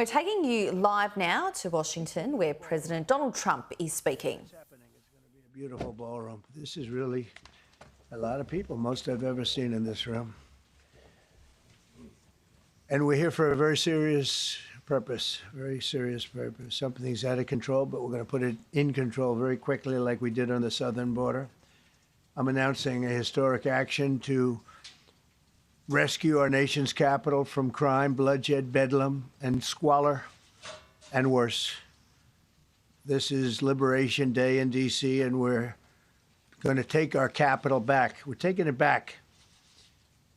We're taking you live now to Washington, where President Donald Trump is speaking. It's happening. It's going to be a beautiful ballroom. This is really a lot of people, most I've ever seen in this room. And we're here for a very serious purpose, very serious purpose. Something's out of control, but we're going to put it in control very quickly like we did on the southern border. I'm announcing a historic action to rescue our nation's capital from crime, bloodshed, bedlam, and squalor, and worse. This is Liberation Day in DC, and we're going to take our capital back. We're taking it back.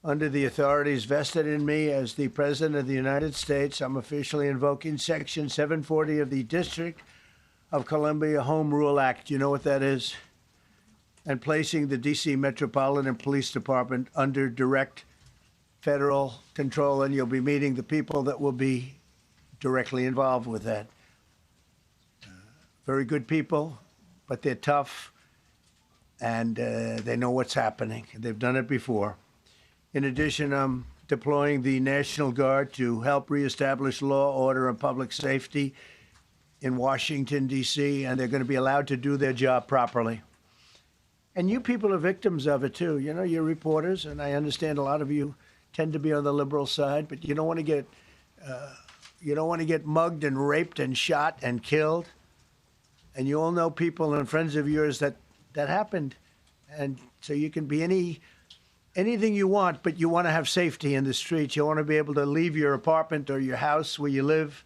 Under the authorities vested in me as the President of the United States, I'm officially invoking Section 740 of the District of Columbia Home Rule Act. You know what that is? And placing the DC Metropolitan Police Department under direct federal control, and you'll be meeting the people that will be directly involved with that. Very good people, but they're tough, and they know what's happening. They've done it before. In addition, I'm deploying the National Guard to help reestablish law, order, and public safety in Washington, D.C., and they're going to be allowed to do their job properly. And you people are victims of it, too. You know, you're reporters, and I understand a lot of you tend to be on the liberal side, but you don't want to get mugged and raped and shot and killed. And you all know people and friends of yours that happened. And so you can be anything you want, but you want to have safety in the streets. You want to be able to leave your apartment or your house where you live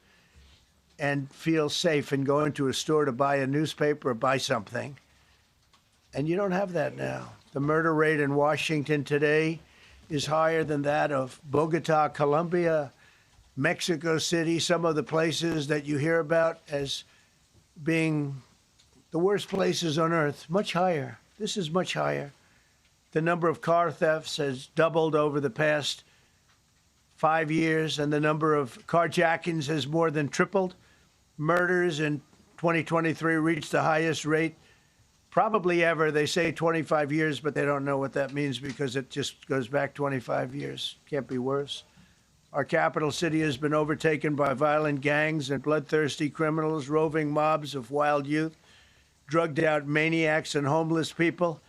and feel safe and go into a store to buy a newspaper or buy something. And you don't have that now. The murder rate in Washington today is higher than that of Bogota, Colombia, Mexico City, some of the places that you hear about as being the worst places on earth, much higher. This is much higher. The number of car thefts has doubled over the past 5 years, and the number of carjackings has more than tripled. Murders in 2023 reached the highest rate probably ever. They say 25 years, but they don't know what that means because it just goes back 25 years. Can't be worse. Our capital city has been overtaken by violent gangs and bloodthirsty criminals, roving mobs of wild youth, drugged out maniacs and homeless people.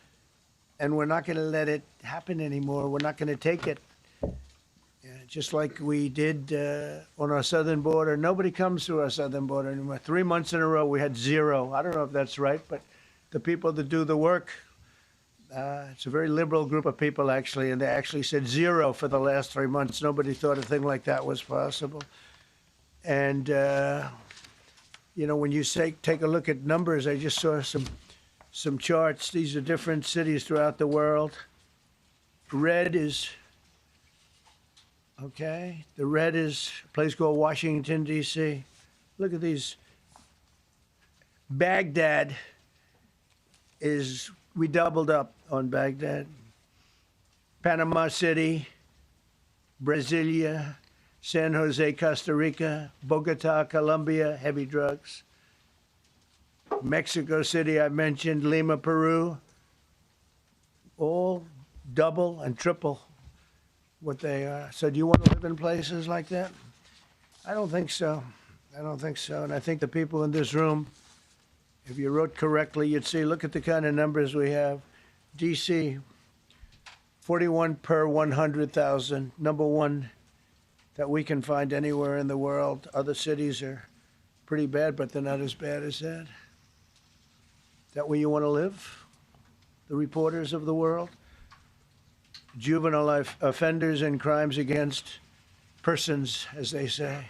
And we're not going to let it happen anymore. We're not going to take it. Just like we did on our southern border. Nobody comes through our southern border anymore. 3 months in a row, we had zero. I don't know if that's right, but the people that do the work, it's a very liberal group of people, actually, and they actually said zero for the last 3 months. Nobody thought a thing like that was possible. And, you know, when you take a look at numbers, I just saw some charts. These are different cities throughout the world. Red is, okay, the red is a place called Washington, D.C. Look at these. Baghdad we doubled up on Baghdad. Panama City, Brasilia, San Jose, Costa Rica, Bogota, Colombia, heavy drugs. Mexico City, I mentioned, Lima, Peru, all double and triple what they are. So do you want to live in places like that? I don't think so. I don't think so. And I think the people in this room, if you wrote correctly, you'd see, look at the kind of numbers we have. D.C., 41 per 100,000, number one that we can find anywhere in the world. Other cities are pretty bad, but they're not as bad as that. Is that where you want to live? The reporters of the world? Juvenile offenders and crimes against persons, as they say.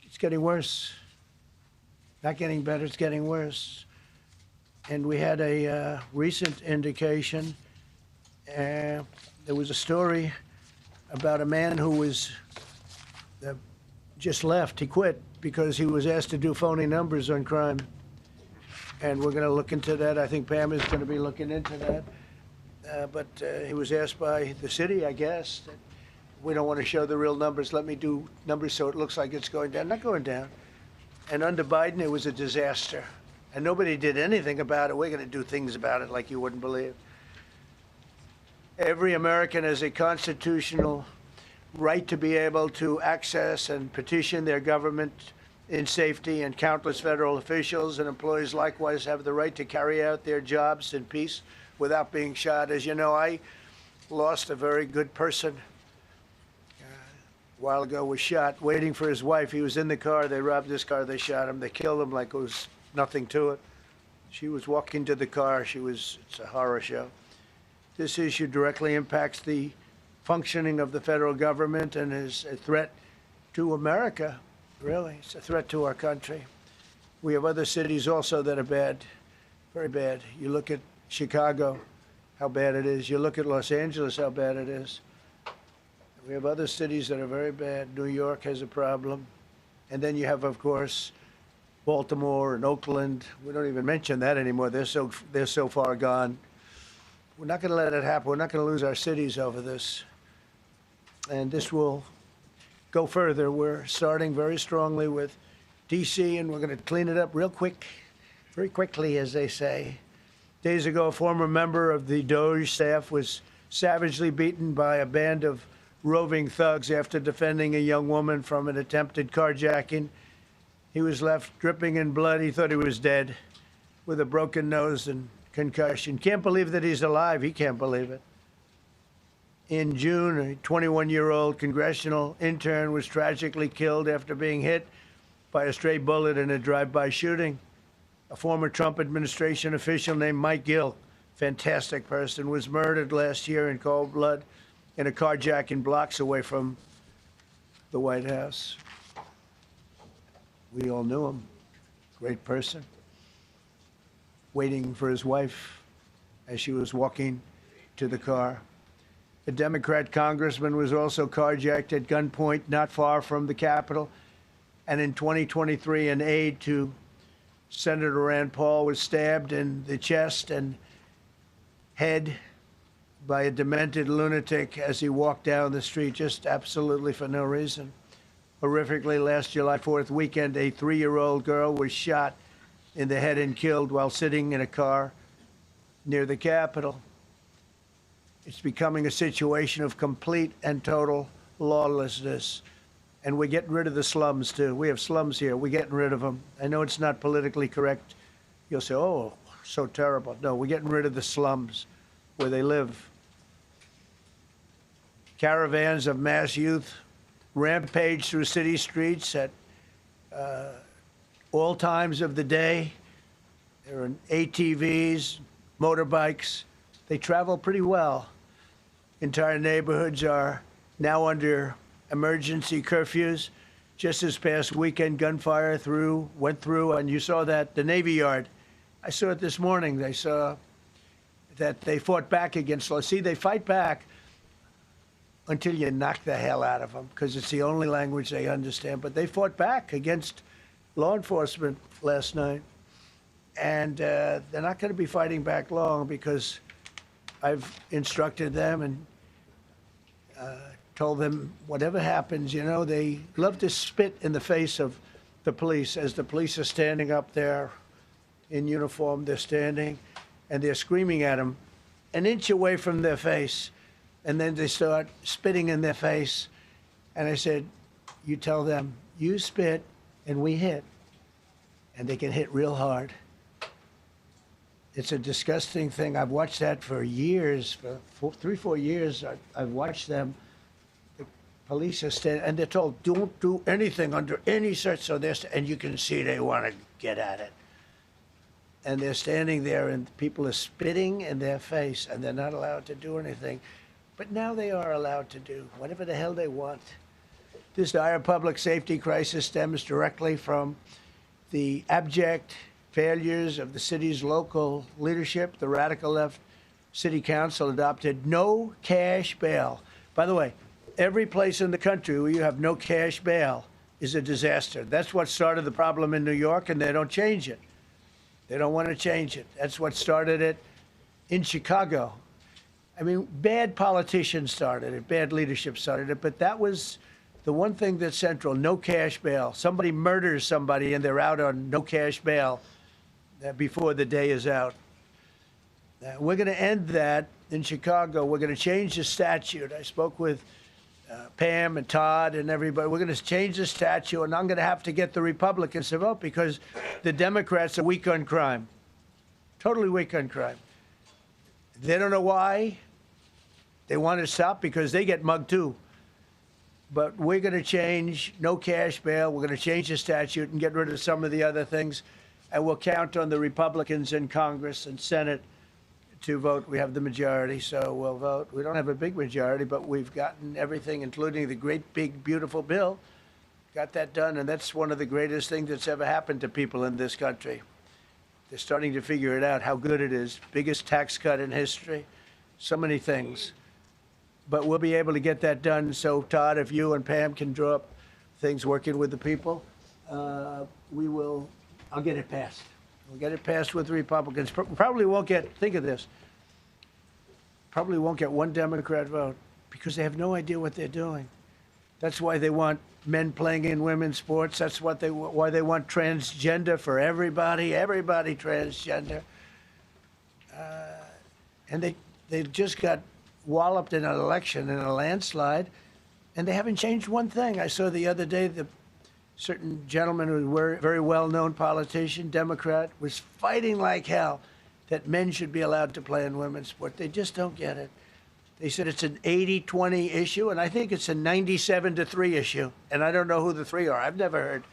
It's getting worse. Not getting better, it's getting worse. And we had a recent indication. There was a story about a man who was just left. He quit because he was asked to do phony numbers on crime. And we're going to look into that. I think Pam is going to be looking into that. But he was asked by the city, I guess, that we don't want to show the real numbers. Let me do numbers so it looks like it's going down. Not going down. And under Biden, it was a disaster. And nobody did anything about it. We're going to do things about it like you wouldn't believe. Every American has a constitutional right to be able to access and petition their government in safety, and countless federal officials and employees likewise have the right to carry out their jobs in peace without being shot. As you know, I lost a very good person a while ago, was shot waiting for his wife. He was in the car. They robbed his car. They shot him. They killed him like it was nothing to it. She was walking to the car. It's a horror show. This issue directly impacts the functioning of the federal government and is a threat to America, really. It's a threat to our country. We have other cities also that are bad, very bad. You look at Chicago, how bad it is. You look at Los Angeles, how bad it is. We have other cities that are very bad. New York has a problem. And then you have, of course, Baltimore and Oakland. We don't even mention that anymore. They're so far gone. We're not going to let it happen. We're not going to lose our cities over this. And this will go further. We're starting very strongly with DC, and we're going to clean it up real quick, very quickly, as they say. Days ago, a former member of the DOJ staff was savagely beaten by a band of roving thugs after defending a young woman from an attempted carjacking. He was left dripping in blood. He thought he was dead with a broken nose and concussion. Can't believe that he's alive. He can't believe it. In June, a 21-year-old congressional intern was tragically killed after being hit by a stray bullet in a drive-by shooting. A former Trump administration official named Mike Gill, fantastic person, was murdered last year in cold blood in a carjacking blocks away from the White House. We all knew him. Great person. Waiting for his wife as she was walking to the car. A Democrat congressman was also carjacked at gunpoint not far from the Capitol. And in 2023, an aide to Senator Rand Paul was stabbed in the chest and head by a demented lunatic as he walked down the street, just absolutely for no reason. Horrifically, last July 4th weekend, a 3-year-old girl was shot in the head and killed while sitting in a car near the Capitol. It's becoming a situation of complete and total lawlessness. And we're getting rid of the slums, too. We have slums here. We're getting rid of them. I know it's not politically correct. You'll say, oh, so terrible. No, we're getting rid of the slums where they live. Caravans of mass youth rampage through city streets at all times of the day. There are ATVs, motorbikes. They travel pretty well. Entire neighborhoods are now under emergency curfews. Just this past weekend, gunfire went through, and you saw that, the Navy Yard. I saw it this morning. They saw that they fought back against law. See, they fight back until you knock the hell out of them, because it's the only language they understand. But they fought back against law enforcement last night. And they're not going to be fighting back long, because I've instructed them and told them whatever happens, they love to spit in the face of the police as the police are standing up there in uniform. They're standing and they're screaming at them an inch away from their face. And then they start spitting in their face. And I said, you tell them, you spit and we hit. And they can hit real hard. It's a disgusting thing. I've watched that for years, for 3-4 years. I've watched them. The police are standing, and they're told, don't do anything under any search. So and you can see they want to get at it. And they're standing there, and people are spitting in their face, and they're not allowed to do anything. But now they are allowed to do whatever the hell they want. This dire public safety crisis stems directly from the abject failures of the city's local leadership. The radical left city council adopted no cash bail. By the way, every place in the country where you have no cash bail is a disaster. That's what started the problem in New York, and they don't change it. They don't want to change it. That's what started it in Chicago. I mean, bad politicians started it, bad leadership started it, but that was the one thing that's central, no cash bail. Somebody murders somebody and they're out on no cash bail before the day is out. We're going to end that in Chicago. We're going to change the statute. I spoke with Pam and Todd and everybody, we're going to change the statute, and I'm going to have to get the Republicans to vote because the Democrats are weak on crime, totally weak on crime. They don't know why. They want to stop because they get mugged too. But we're going to change no cash bail. We're going to change the statute and get rid of some of the other things. And we'll count on the Republicans in Congress and Senate to vote. We have the majority, so we'll vote. We don't have a big majority, but we've gotten everything, including the great, big, beautiful bill. Got that done, and that's one of the greatest things that's ever happened to people in this country. They're starting to figure it out, how good it is. Biggest tax cut in history. So many things. But we'll be able to get that done. So, Todd, if you and Pam can draw up things working with the people, we will. I'll get it passed. We'll get it passed with the Republicans. Probably won't get, think of this, probably won't get one Democrat vote because they have no idea what they're doing. That's why they want men playing in women's sports. That's why they want transgender for everybody transgender. And they just got walloped in an election, in a landslide, and they haven't changed one thing. I saw the other day the certain gentleman who was a very well-known politician, Democrat, was fighting like hell that men should be allowed to play in women's sport. They just don't get it. They said it's an 80-20 issue, and I think it's a 97-3 issue. And I don't know who the three are. I've never heard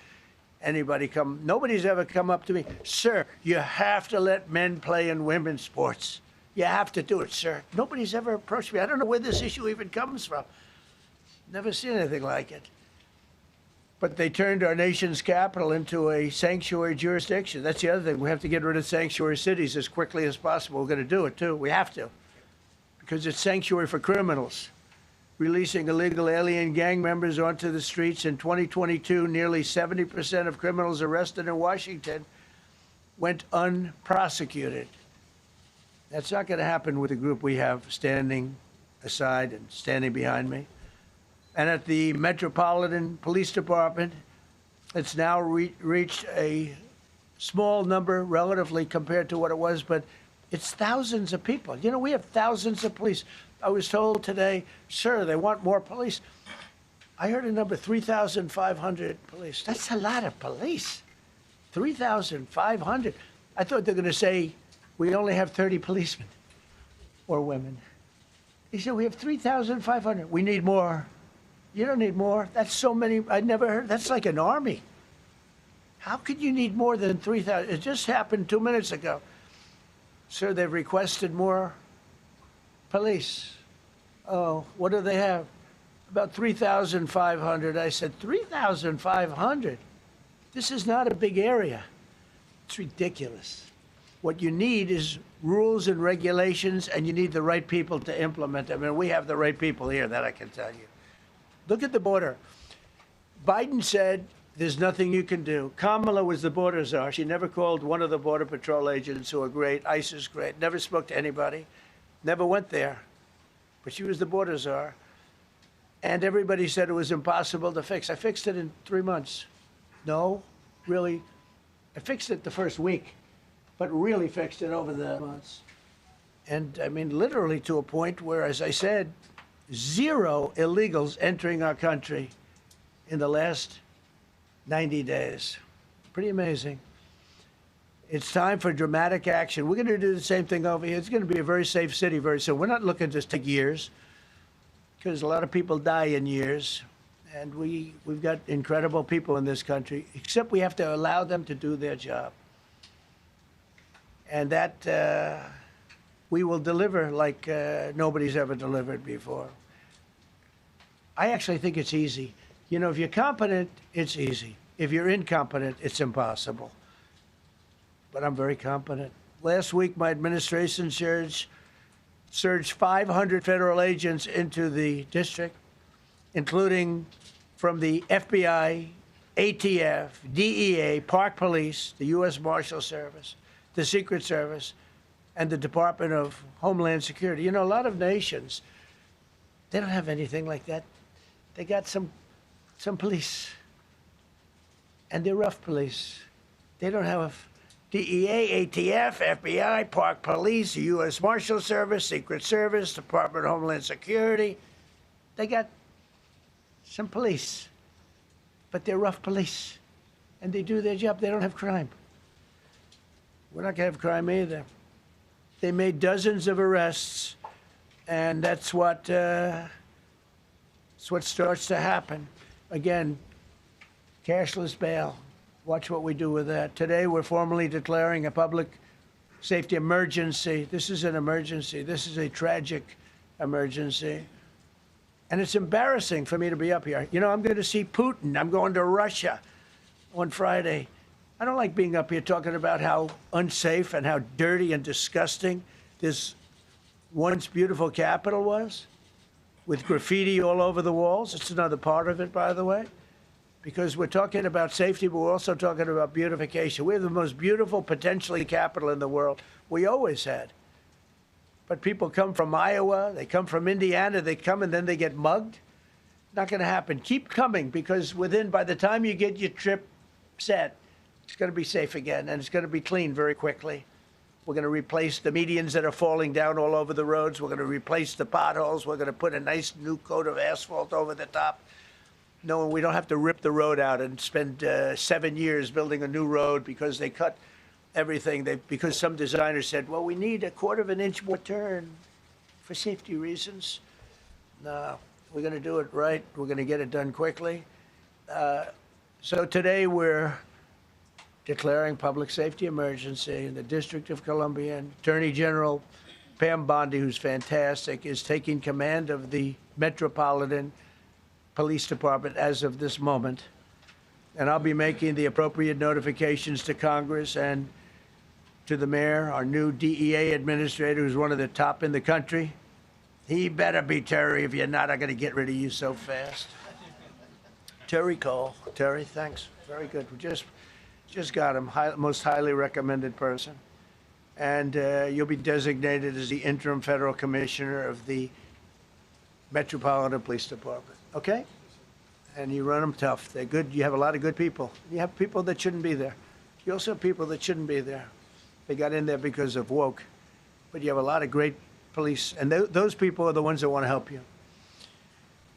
anybody come. Nobody's ever come up to me, sir, you have to let men play in women's sports. You have to do it, sir. Nobody's ever approached me. I don't know where this issue even comes from. Never seen anything like it. But they turned our nation's capital into a sanctuary jurisdiction. That's the other thing. We have to get rid of sanctuary cities as quickly as possible. We're going to do it, too. We have to. Because it's sanctuary for criminals. Releasing illegal alien gang members onto the streets in 2022, nearly 70% of criminals arrested in Washington went unprosecuted. That's not going to happen with the group we have standing aside and standing behind me. And at the Metropolitan Police Department, it's now reached a small number relatively compared to what it was, but it's thousands of people. You know, we have thousands of police. I was told today, sir, they want more police. I heard a number, 3,500 police. That's a lot of police. 3,500. I thought they were going to say, we only have 30 policemen or women. He said, we have 3,500. We need more. You don't need more. That's so many. I never heard. That's like an army. How could you need more than 3,000? It just happened 2 minutes ago. Sir, they've requested more police. Oh, what do they have? About 3,500. I said, 3,500? This is not a big area. It's ridiculous. What you need is rules and regulations, and you need the right people to implement them. And we have the right people here, that I can tell you. Look at the border. Biden said there's nothing you can do. Kamala was the border czar. She never called one of the Border Patrol agents who are great. ICE is great. Never spoke to anybody. Never went there. But she was the border czar. And everybody said it was impossible to fix. I fixed it in 3 months. No, really. I fixed it the first week, but really fixed it over the months. And I mean, literally to a point where, as I said, 0 illegals entering our country in the last 90 days. Pretty amazing. It's time for dramatic action. We're going to do the same thing over here. It's going to be a very safe city very soon. We're not looking to take years, because a lot of people die in years. And we've got incredible people in this country, except we have to allow them to do their job. And that we will deliver like nobody's ever delivered before. I actually think it's easy. You know, if you're competent, it's easy. If you're incompetent, it's impossible. But I'm very competent. Last week, my administration surged 500 federal agents into the district, including from the FBI, ATF, DEA, Park Police, the U.S. Marshal Service, the Secret Service, and the Department of Homeland Security. You know, a lot of nations, they don't have anything like that. They got some police, and they're rough police. They don't have DEA, ATF, FBI, Park Police, the U.S. Marshal Service, Secret Service, Department of Homeland Security. They got some police, but they're rough police, and they do their job. They don't have crime. We're not going to have crime either. They made dozens of arrests, and that's what starts to happen. Again, cashless bail. Watch what we do with that. Today, we're formally declaring a public safety emergency. This is an emergency. This is a tragic emergency. And it's embarrassing for me to be up here. You know, I'm going to see Putin. I'm going to Russia on Friday. I don't like being up here talking about how unsafe and how dirty and disgusting this once beautiful capital was, with graffiti all over the walls. It's another part of it, by the way, because we're talking about safety, but we're also talking about beautification. We have the most beautiful, potentially, capital in the world. We always had. But people come from Iowa, they come from Indiana, they come and then they get mugged. Not going to happen. Keep coming, because by the time you get your trip set, it's going to be safe again, and it's going to be clean very quickly. We're going to replace the medians that are falling down all over the roads. We're going to replace the potholes. We're going to put a nice new coat of asphalt over the top. No, we don't have to rip the road out and spend 7 years building a new road because they cut everything. Because some designer said, well, we need a 1/4 of an inch more turn for safety reasons. No, we're going to do it right. We're going to get it done quickly. So today we're declaring public safety emergency in the District of Columbia. And Attorney General Pam Bondi, who's fantastic, is taking command of the Metropolitan Police Department as of this moment. And I'll be making the appropriate notifications to Congress and to the mayor, our new DEA administrator, who's one of the top in the country. He better be Terry. If you're not, I'm going to get rid of you so fast. Terry Cole. Terry, thanks. Very good. We just got him, most highly recommended person. And you'll be designated as the interim federal commissioner of the Metropolitan Police Department. Okay? And you run them tough. They're good. You have a lot of good people. You have people that shouldn't be there. You also have people that shouldn't be there. They got in there because of woke. But you have a lot of great police. And those people are the ones that want to help you.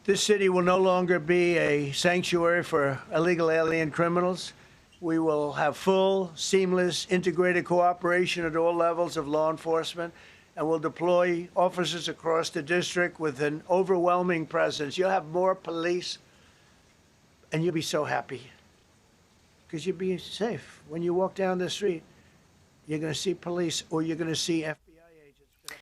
This city will no longer be a sanctuary for illegal alien criminals. We will have full, seamless, integrated cooperation at all levels of law enforcement, and we'll deploy officers across the district with an overwhelming presence. You'll have more police, and you'll be so happy because you'll be safe. When you walk down the street, you're going to see police or you're going to see FBI.